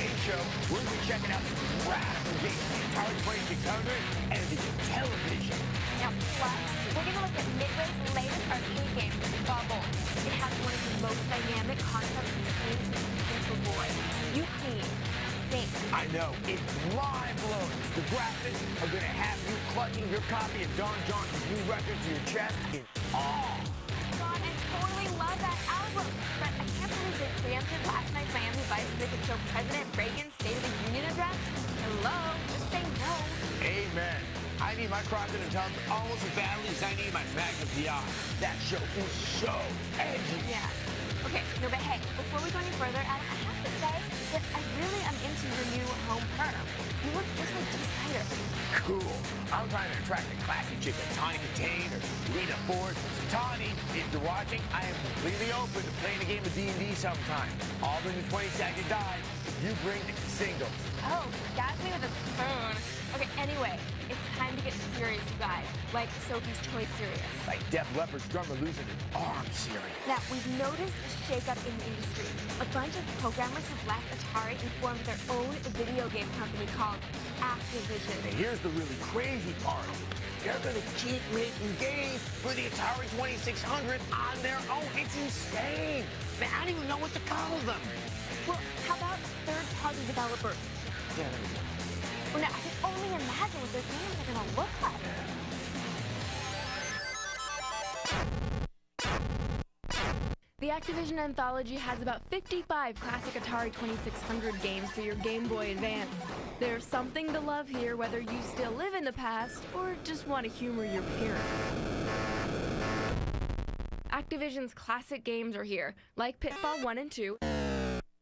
today's show, we're going to be checking out the radical games, the Atari 2600 and the television. Now, plus, we're going to look at Midway's latest arcade game, Bubble. It has one of the most dynamic concepts we've seen since Paperboy. You clean, think. I know, it's mind-blowing. The graphics are going to have you clutching your copy of Don Johnson's new record to your chest in awe. God, I totally love that album. But I can't believe they preempted last night's Miami Vice so they could show President Reagan's State of the Union address. Hello, just say no. Amen. I need my Crockett and Tubbs almost as badly as I need my Magnum PI. That show is so edgy. Yeah. Okay, no, but hey, before we go any further, Adam, I have to say that I really am into your new home perm. You look just like G Spider. Cool. I'm trying to attract a classy chick like Tawny Katane or Rita Ford. So Tawny, if you're watching, I am completely open to playing a game of D&D sometime. I'll bring the 20-second die if you bring the singles. Oh, got me with a spoon. Okay, anyway, it's time to get serious, you guys. Like Sophie's Choice serious. Like Def Leppard's drummer losing an arm serious. Now, we've noticed a shakeup in the industry. A bunch of programmers have left Atari and formed their own video game company called Activision. And here's the really crazy part. They're going to keep making games for the Atari 2600 on their own. It's insane. Man, I don't even know what to call them. Well, how about third-party developers? Yeah, there we go. Well, now, I can only imagine what their games are going to look like. The Activision Anthology has about 55 classic Atari 2600 games for your Game Boy Advance. There's something to love here, whether you still live in the past or just want to humor your parents. Activision's classic games are here, like Pitfall 1 and 2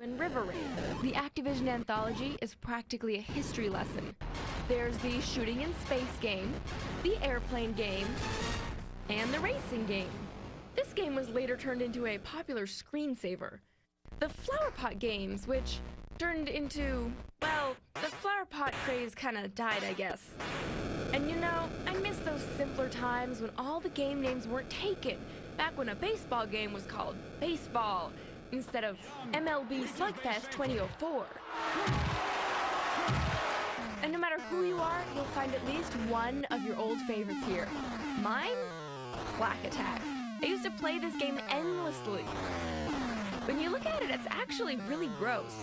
and River Raid. The Activision Anthology is practically a history lesson. There's the shooting in space game, the airplane game, and the racing game. This game was later turned into a popular screensaver. The Flower Pot games, which turned into, well, the Flower Pot craze kinda died, I guess. And you know, I miss those simpler times when all the game names weren't taken, back when a baseball game was called Baseball, instead of MLB Slugfest 2004. And no matter who you are, you'll find at least one of your old favorites here. Mine? Clack Attack. I used to play this game endlessly. When you look at it, it's actually really gross.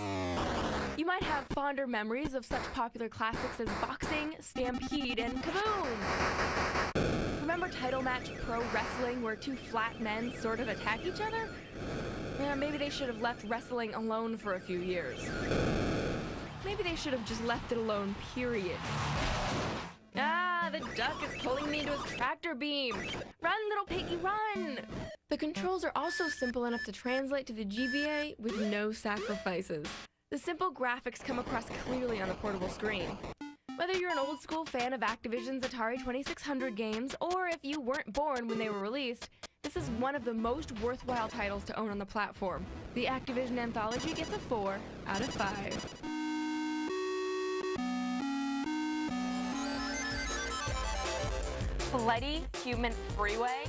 You might have fonder memories of such popular classics as Boxing, Stampede, and Kaboom! Remember Title Match Pro Wrestling, where two flat men sort of attack each other? Yeah, maybe they should have left wrestling alone for a few years. Maybe they should have just left it alone, period. Ah, the duck is pulling me into his tractor beam. Run, little piggy, run! The controls are also simple enough to translate to the GBA with no sacrifices. The simple graphics come across clearly on the portable screen. Whether you're an old school fan of Activision's Atari 2600 games, or if you weren't born when they were released, this is one of the most worthwhile titles to own on the platform. The Activision Anthology gets a 4 out of 5. Bloody Human Freeway?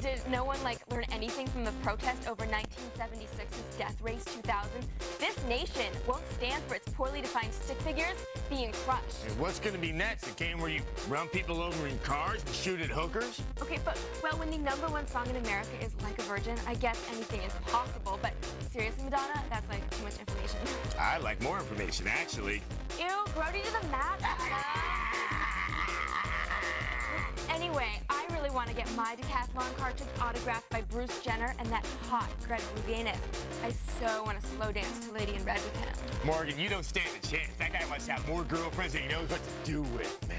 Did no one, learn anything from the protest over 1976's Death Race 2000? This nation won't stand for its poorly defined stick figures being crushed. And what's going to be next? A game where you run people over in cars and shoot at hookers? Okay, but, well, when the #1 song in America is Like a Virgin, I guess anything is possible. But seriously, Madonna, that's, too much information. I'd like more information, actually. Ew, grody to the mat. Anyway, I really want to get my decathlon cartridge autographed by Bruce Jenner and that hot Greg Louganis. I so want to slow dance to Lady in Red with him. Morgan, you don't stand a chance. That guy must have more girlfriends than he knows what to do with, man.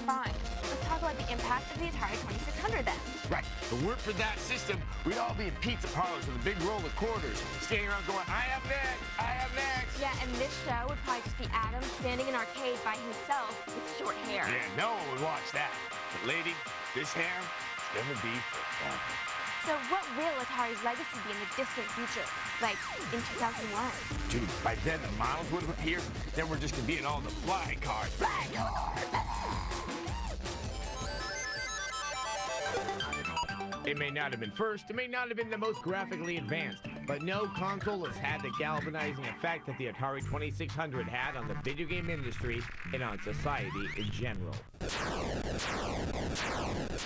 Fine. Let's talk about the impact of the Atari 2600 then. Right. If it weren't for that system, we'd all be in pizza parlors with a big roll of quarters, standing around going, I have next, I have next. Yeah, and this show would probably just be Adam standing in an arcade by himself with short hair. Yeah, no one would watch that. But lady, this hair is gonna be forever. So what will Atari's legacy be in the distant future? Like in 2001? Dude, by then the models would have appeared. Then we're just gonna be in all the flying cars. Flying cars! It may not have been first, it may not have been the most graphically advanced, But no console has had the galvanizing effect that the Atari 2600 had on the video game industry and on society in general.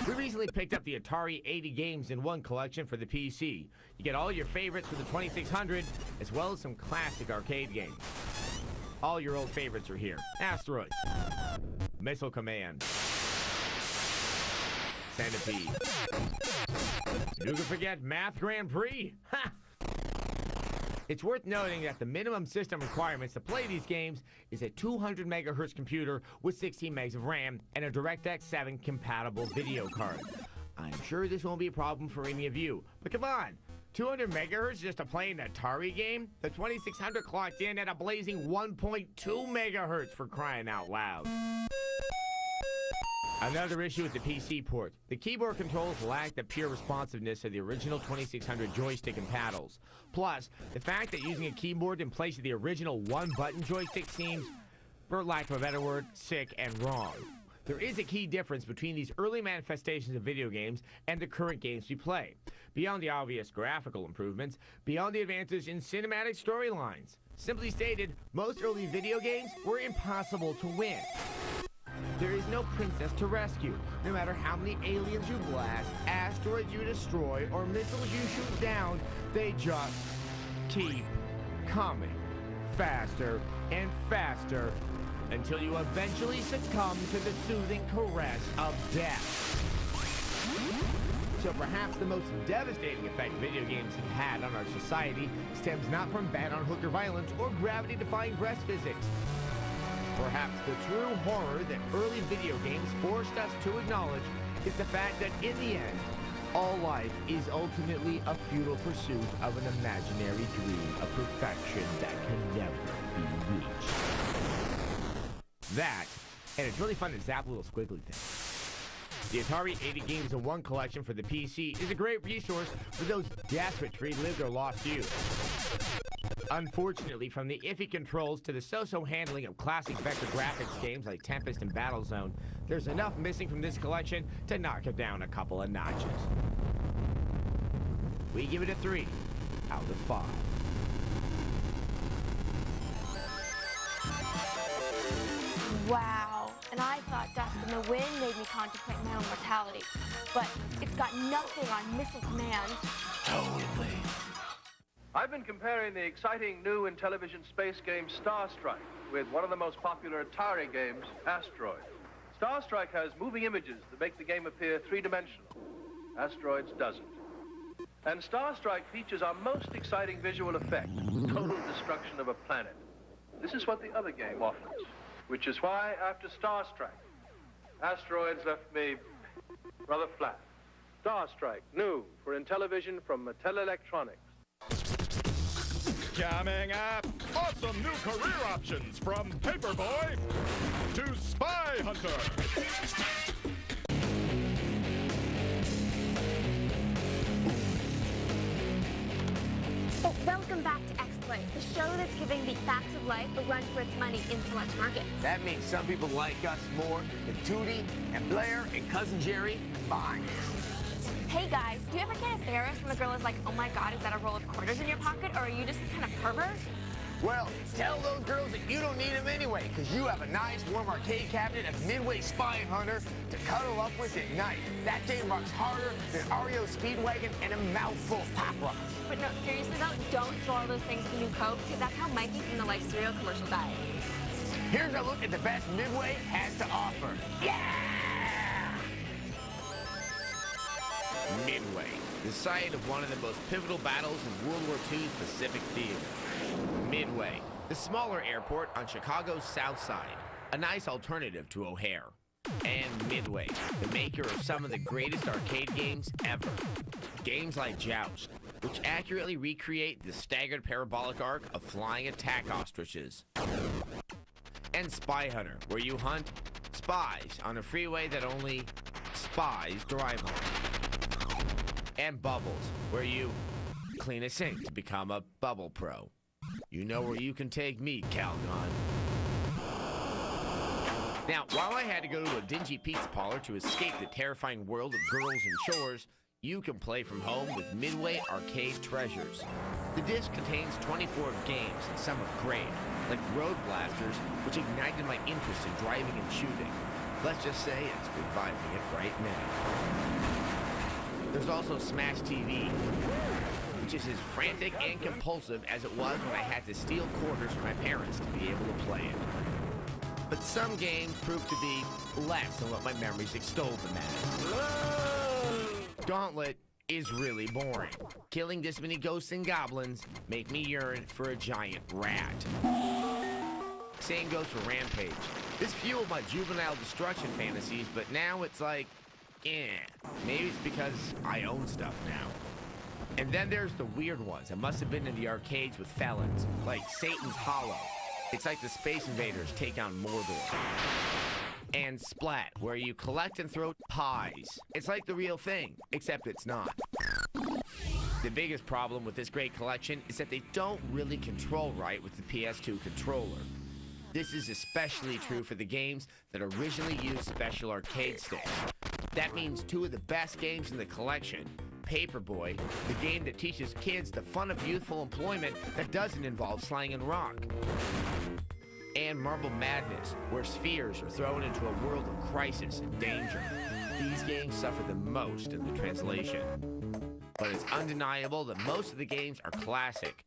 We recently picked up the Atari 80 games in one collection for the PC. You get all your favorites for the 2600, as well as some classic arcade games. All your old favorites are here. Asteroids, Missile Command, Centipede. Who can forget Math Grand Prix? Ha! It's worth noting that the minimum system requirements to play these games is a 200 megahertz computer with 16 megs of RAM and a DirectX 7 compatible video card. I'm sure this won't be a problem for any of you, but come on, 200 megahertz just to play an Atari game? The 2600 clocked in at a blazing 1.2 megahertz for crying out loud. Another issue with the PC port. The keyboard controls lack the pure responsiveness of the original 2600 joystick and paddles. Plus, the fact that using a keyboard in place of the original one-button joystick seems, for lack of a better word, sick and wrong. There is a key difference between these early manifestations of video games and the current games we play. Beyond the obvious graphical improvements, beyond the advances in cinematic storylines. Simply stated, most early video games were impossible to win. There is no princess to rescue. No matter how many aliens you blast, asteroids you destroy, or missiles you shoot down, they just keep coming. Faster and faster, until you eventually succumb to the soothing caress of death. So perhaps the most devastating effect video games have had on our society stems not from bad-on-hooker violence or gravity-defying breast physics. Perhaps the true horror that early video games forced us to acknowledge is the fact that in the end, all life is ultimately a futile pursuit of an imaginary dream of perfection that can never be reached. That, and it's really fun to zap little squiggly things. The Atari 80 games in one collection for the PC is a great resource for those desperate to relive their lost youth. Unfortunately, from the iffy controls to the so-so handling of classic vector graphics games like Tempest and Battlezone, there's enough missing from this collection to knock it down a couple of notches. We give it a 3 out of 5. Wow. And I thought Destin the Wind made me contemplate my own mortality. But it's got nothing on Missile Command. Totally. I've been comparing the exciting new Intellivision space game Star Strike with one of the most popular Atari games, Asteroids. Star Strike has moving images that make the game appear three-dimensional. Asteroids doesn't. And Star Strike features our most exciting visual effect, total destruction of a planet. This is what the other game offers, which is why, after Star Strike, Asteroids left me rather flat. Star Strike, new for Intellivision from Mattel Electronics. Coming up, awesome new career options from Paperboy to Spy Hunter. Oh, welcome back to Exploit, the show that's giving the facts of life a run for its money in select markets. That means some people like us more than Tootie and Blair and Cousin Jerry combined. Hey guys, do you ever get embarrassed when the girl is like, oh my god, is that a roll of quarters in your pocket, or are you just kind of pervert? Well, tell those girls that you don't need them anyway, because you have a nice warm arcade cabinet of Midway Spy Hunter to cuddle up with at night. That thing rocks harder than REO Speedwagon and a mouthful of Pop Rocks. But no, seriously though, don't throw all those things in New Coke, because that's how Mikey from the Life Cereal commercial died. Here's a look at the best Midway has to offer. Yeah! Midway, the site of one of the most pivotal battles in World War II's Pacific Theater. Midway, the smaller airport on Chicago's South Side, a nice alternative to O'Hare. And Midway, the maker of some of the greatest arcade games ever. Games like Joust, which accurately recreate the staggered parabolic arc of flying attack ostriches. And Spy Hunter, where you hunt spies on a freeway that only spies drive on. And Bubbles, where you clean a sink to become a bubble pro. You know where you can take me, Calgon. Now, while I had to go to a dingy pizza parlor to escape the terrifying world of girls and chores, you can play from home with Midway Arcade Treasures. The disc contains 24 games, and some are great, like Road Blasters, which ignited my interest in driving and shooting. Let's just say it's reviving it right now. There's also Smash TV, which is as frantic and compulsive as it was when I had to steal quarters from my parents to be able to play it. But some games proved to be less than what my memories extolled them as. Gauntlet is really boring. Killing this many ghosts and goblins make me yearn for a giant rat. Same goes for Rampage. This fueled my juvenile destruction fantasies, but now it's like, maybe it's because I own stuff now. And then there's the weird ones that must have been in the arcades with felons, like Satan's Hollow. It's like the Space Invaders take on Mordor. And Splat, where you collect and throw pies. It's like the real thing, except it's not. The biggest problem with this great collection is that they don't really control right with the PS2 controller. This is especially true for the games that originally used special arcade sticks. That means two of the best games in the collection, Paperboy, the game that teaches kids the fun of youthful employment that doesn't involve slang and rock, and Marble Madness, where spheres are thrown into a world of crisis and danger. These games suffer the most in the translation. But it's undeniable that most of the games are classic.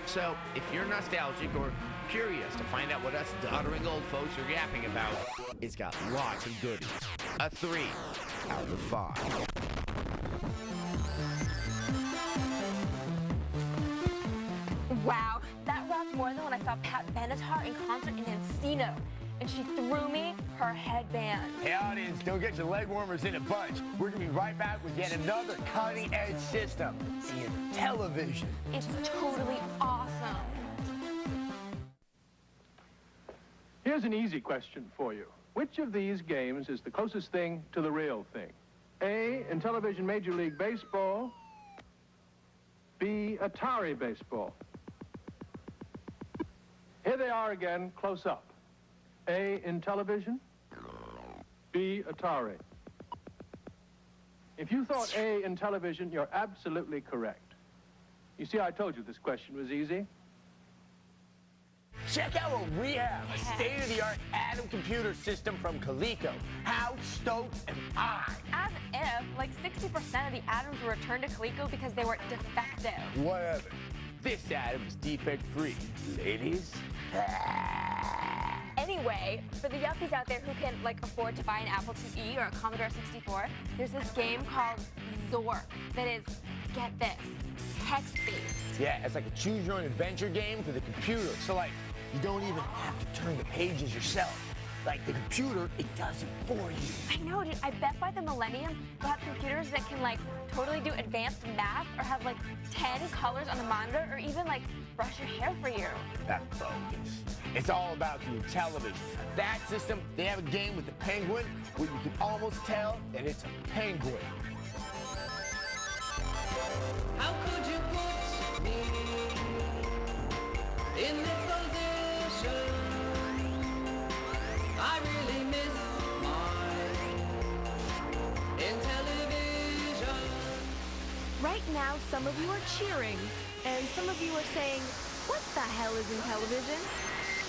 So, if you're nostalgic or curious to find out what us doddering old folks are yapping about, it's got lots of goodies. A 3 out of 5. Wow, that rocked more than when I saw Pat Benatar in concert in Encino. And she threw me her headband. Hey, audience, don't get your leg warmers in a bunch. We're going to be right back with yet another cutting-edge system in television. It's totally awesome. Here's an easy question for you. Which of these games is the closest thing to the real thing? A, Intellivision Major League Baseball. B, Atari Baseball. Here they are again, close up. A, Intellivision. B, Atari. If you thought A, Intellivision, you're absolutely correct. You see, I told you this question was easy. Check out what we have, a state-of-the-art Atom computer system from Coleco. How stoked am I? As if, like 60% of the atoms were returned to Coleco because they were defective. Whatever. This Atom is defect-free. Ladies? Anyway, for the yuppies out there who can afford to buy an Apple IIe or a Commodore 64, there's this game called Zork that is, get this, text-based. Yeah, it's like a choose-your-own-adventure game for the computer. So, you don't even have to turn the pages yourself. Like the computer, it does it for you. I know, dude. I bet by the millennium, we'll have computers that can, totally do advanced math or have, 10 colors on the monitor or even, brush your hair for you. That's bogus. It's all about the Intellivision. That system, they have a game with the penguin where you can almost tell that it's a penguin. How could you put me in this position? I really miss my Intellivision. Right now, some of you are cheering, and some of you are saying, what the hell is Intellivision?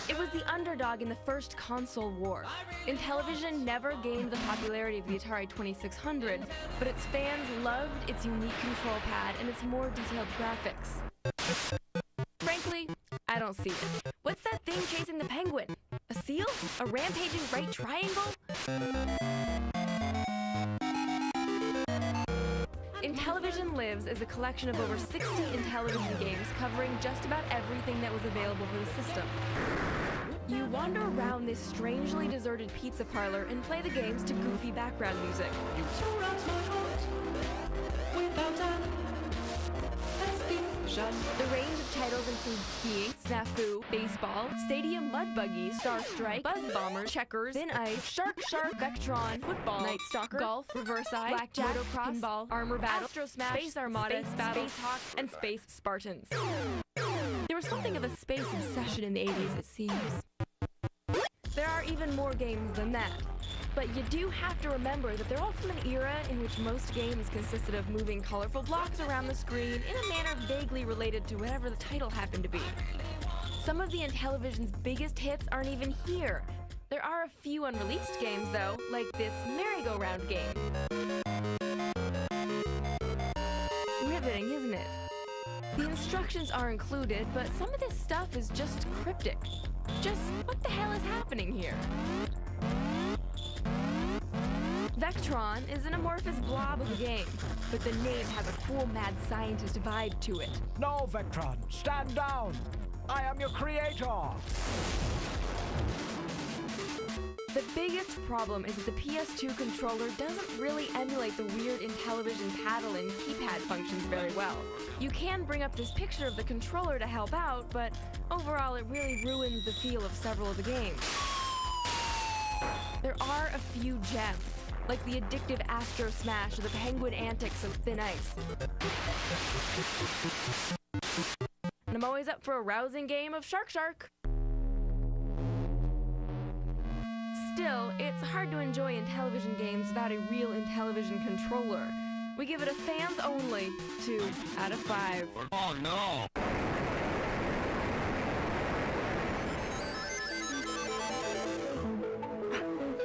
It was the underdog in the first console war. Intellivision never gained the popularity of the Atari 2600, but its fans loved its unique control pad and its more detailed graphics. Frankly, I don't see it. What's that thing chasing the penguin? A seal? A rampaging right triangle? Intellivision Lives is a collection of over 60 Intellivision games covering just about everything that was available for the system. You wander around this strangely deserted pizza parlor and play the games to goofy background music. You surround my heart without an explanation. The range of titles include skiing, snafu, baseball, stadium mud buggies, Star Strike, Buzz Bombers, checkers, thin ice, Shark, Vectron, football, Night Stalker, golf, reverse eye, blackjack, motocross, pinball, armor battle, Astro Smash, Space Armada, Space Battle, Space Hawk, and Space Spartans. There was something of a space obsession in the 80s, it seems. There are are even more games than that. But you do have to remember that they're all from an era in which most games consisted of moving colorful blocks around the screen in a manner vaguely related to whatever the title happened to be. Some of the Intellivision's biggest hits aren't even here. There are a few unreleased games, though, like this merry-go-round game. Riveting, isn't it? The instructions are included, but some of this stuff is just cryptic. Just what the hell is happening here? Vectron is an amorphous blob of a game, but the name has a cool mad scientist vibe to it. No, Vectron, stand down. I am your creator. The biggest problem is that the PS2 controller doesn't really emulate the weird Intellivision paddle and keypad functions very well. You can bring up this picture of the controller to help out, but overall it really ruins the feel of several of the games. There are a few gems, like the addictive Astro Smash or the penguin antics of Thin Ice. And I'm always up for a rousing game of Shark Shark. Still, it's hard to enjoy Intellivision games without a real Intellivision controller. We give it a fans only 2 out of 5. Oh no!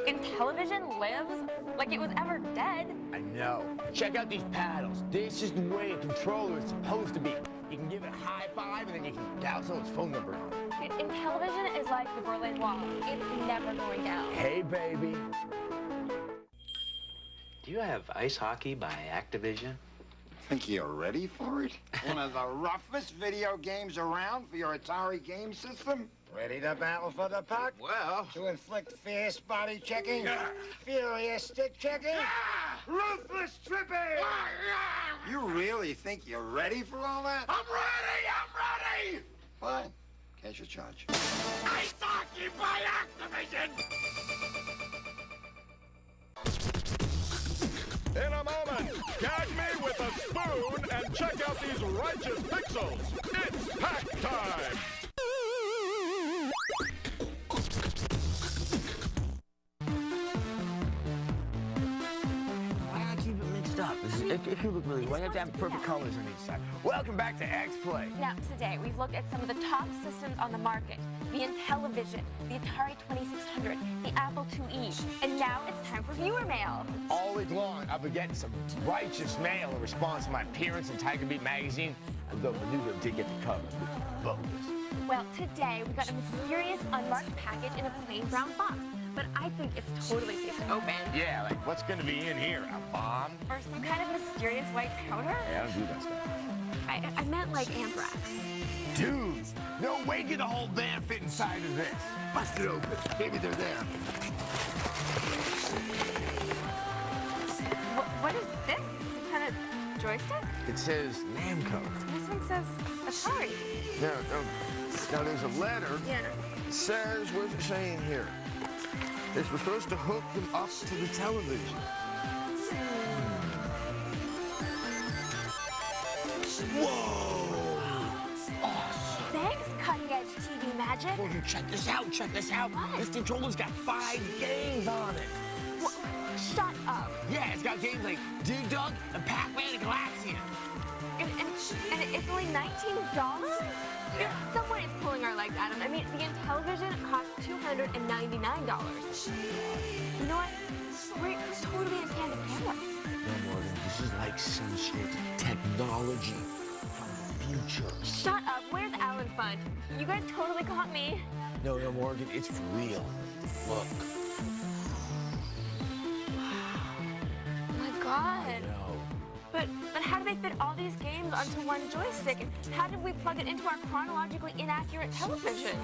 Intellivision lives like it was ever dead. I know. Check out these paddles. This is the way a controller is supposed to be. You can give it a high five and then you can dial someone's phone number. Intellivision is like the Berlin Wall. It's never going down. Hey, baby. Do you have ice hockey by Activision? Think you're ready for it? One of the roughest video games around for your Atari game system? Ready to battle for the puck? Well... To inflict fierce body checking? Furious stick checking? Ruthless tripping? You really think you're ready for all that? I'm ready! Fine. Cash your charge. Ice hockey by Activision! In a moment, gag me with a spoon and check out these righteous pixels. It's pack time! Why not keep it mixed up? It could look really... Why do you have to have perfect colors on each side? Welcome back to X-Play. Now, today, we've looked at some of the top systems on the market. The Intellivision, the Atari 2600, the Apple IIe, and now it's time for viewer mail. All week long, I've been getting some righteous mail in response to my appearance in Tiger Beat magazine, although Menudo did get the cover. Bonus. Well, today, we got a mysterious unmarked package in a plain brown box, but I think it's totally safe to open. Yeah, like, what's gonna be in here? A bomb? Or some kind of mysterious white powder? Yeah, I don't do that stuff. I meant like anthrax. Dude, no way can the whole band fit inside of this. Bust it open. Maybe they're there. What is this? Some kind of joystick? It says Namco. This one says Atari. No. Now there's a letter. Yeah. It says, what does it say in here? We're supposed to hook them up to the television. Whoa! Awesome. Thanks, Cutting Edge TV Magic. Oh, check this out. What? This controller's got 5 games on it. What? Shut up. Yeah, it's got games like Dig Dug and Pac-Man and Galaxian. And it's only $19? Yeah. Someone is pulling our legs, Adam. I mean, the Intellivision cost $299. You know what? We're totally in tandem camera. No, Morgan, this is like some sort of technology from the future. Shut up. Where's Alan Funt? You guys totally caught me. No, Morgan, it's for real. Look. Oh my God. No. But how do they fit all these games onto one joystick? And how did we plug it into our chronologically inaccurate television?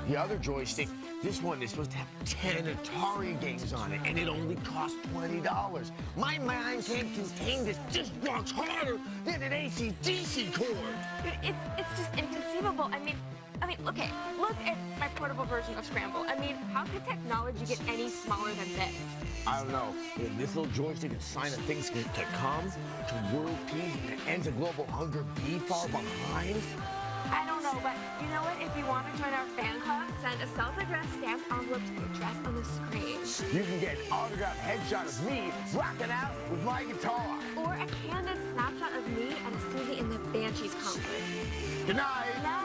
The other joystick, this one is supposed to have 10 Atari games on it, and it only costs $20. My mind can't contain this. This rocks harder than an AC/DC cord. It's just inconceivable. I mean, okay, look at my portable version of Scramble. I mean, how could technology get any smaller than this? I don't know. If this little joystick is a sign of things to come, to world peace, and ends a global hunger be far behind? I don't know, but you know what? If you you want to join our fan club, send a self-addressed stamped envelope to the address on the screen. You can get an autographed headshot of me rocking out with my guitar. Or a candid snapshot of me and a Susie in the Banshees concert. Good night.